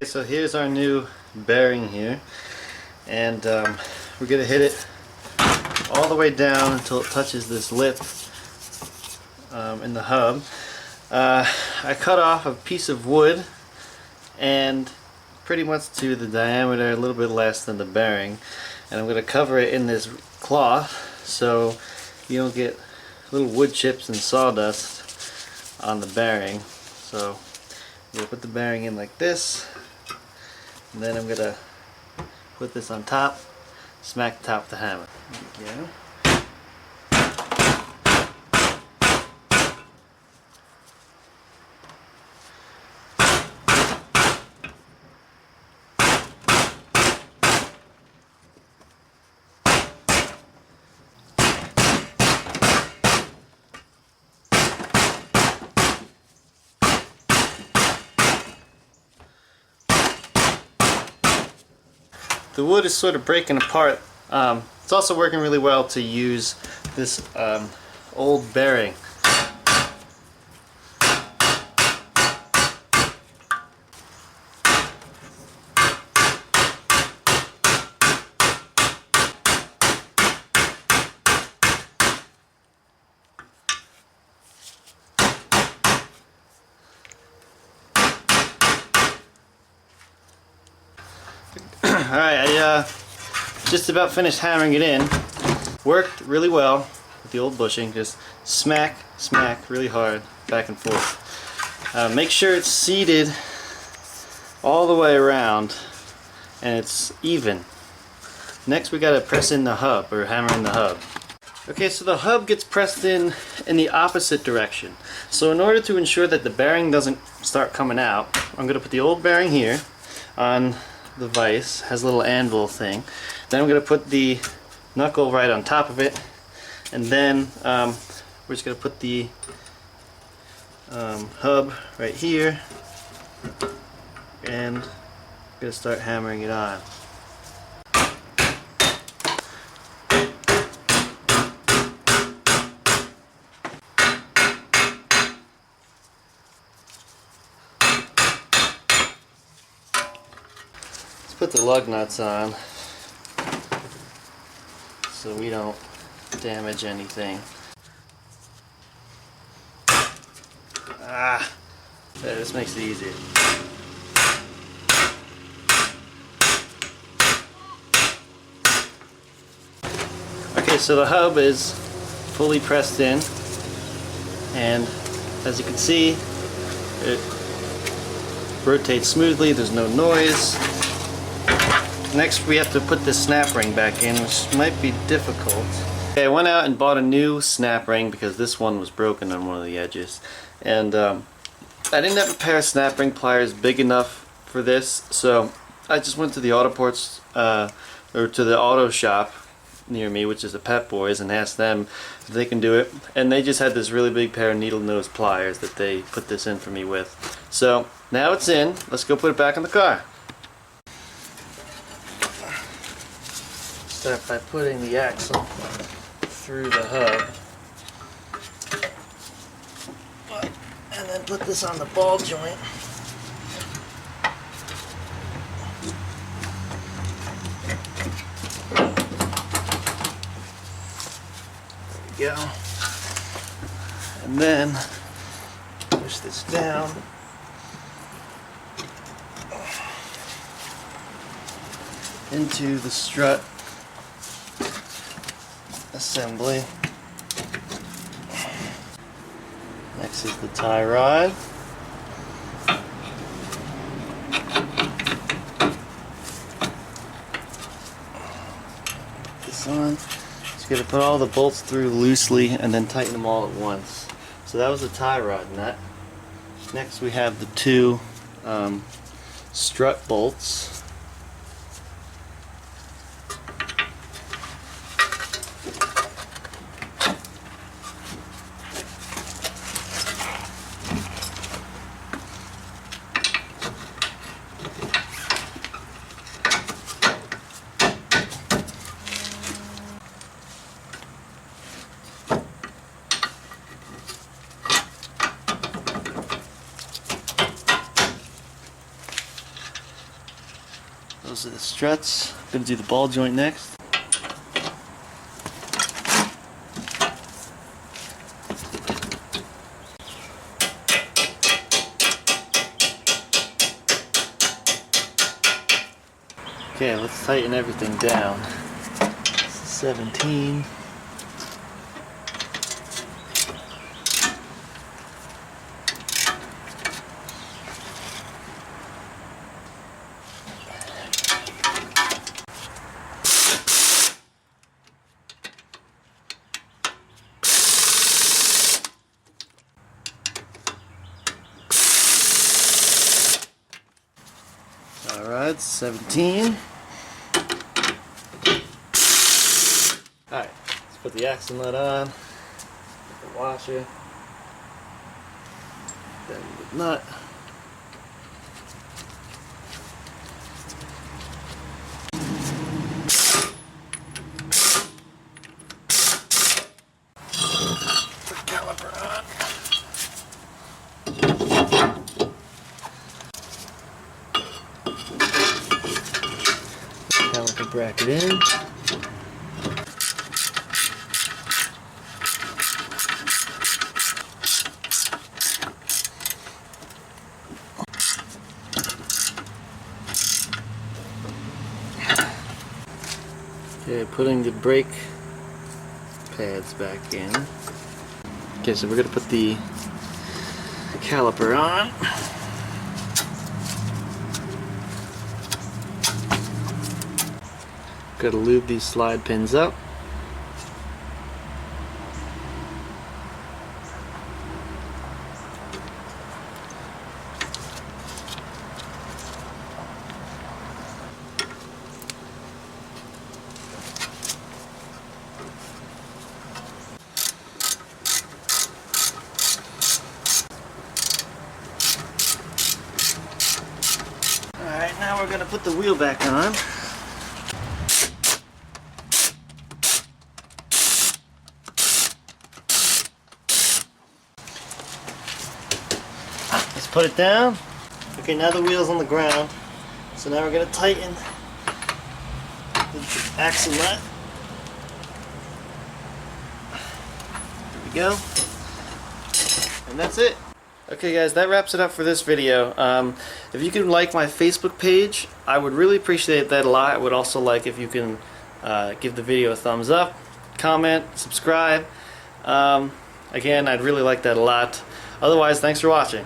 So here's our new bearing here, and we're going to hit it all the way down until it touches this lip in the hub. I cut off a piece of wood and pretty much to the diameter, a little bit less than the bearing, and I'm going to cover it in this cloth so you don't get little wood chips and sawdust on the bearing. So I'm going to put the bearing in like this, and then I'm going to put this on top, smack the top with the hammer. There we go. The wood is sort of breaking apart. It's also working really well to use this old bearing. Alright, I just about finished hammering it in. Worked really well with the old bushing. Just smack, smack really hard, back and forth. Make sure it's seated all the way around and it's even. Next we gotta press in the hub, or hammer in the hub. Okay, so the hub gets pressed in the opposite direction. So in order to ensure that the bearing doesn't start coming out, I'm gonna put the old bearing here on the vise, has a little anvil thing. Then I'm going to put the knuckle right on top of it, and then we're just going to put the hub right here, and I'm going to start hammering it on. Put the lug nuts on so we don't damage anything. There, this makes it easier. Okay, so the hub is fully pressed in, and as you can see, it rotates smoothly, there's no noise. Next we have to put this snap ring back in, which might be difficult. Okay, I went out and bought a new snap ring because this one was broken on one of the edges. And I didn't have a pair of snap ring pliers big enough for this, so I just went to the auto ports, or to the auto shop near me, which is a Pep Boys, and asked them if they can do it. And they just had this really big pair of needle nose pliers that they put this in for me with. So now it's in, let's go put it back in the car. Start by putting the axle through the hub, and then put this on the ball joint. There we go. And then push this down. Into the strut assembly. Next is the tie rod. This on. Just got to put all the bolts through loosely and then tighten them all at once. So that was the tie rod nut. Next we have the two strut bolts. Those are the struts. I'm going to do the ball joint next. Okay, let's tighten everything down. This is 17. Alright, 17. Alright, let's put the axle nut on, put the washer, then the nut. Put the caliper on. Caliper bracket in. Okay, putting the brake pads back in. Okay, so we're going to put the caliper on. Got to lube these slide pins up. Alright, now we're going to put the wheel back on. Let's put it down. Okay, now the wheel's on the ground. So now we're going to tighten the axle nut. There we go. And that's it. Okay guys, that wraps it up for this video. If you can like my Facebook page, I would really appreciate that a lot. I would also like if you can give the video a thumbs up, comment, subscribe. Again, I'd really like that a lot. Otherwise, thanks for watching.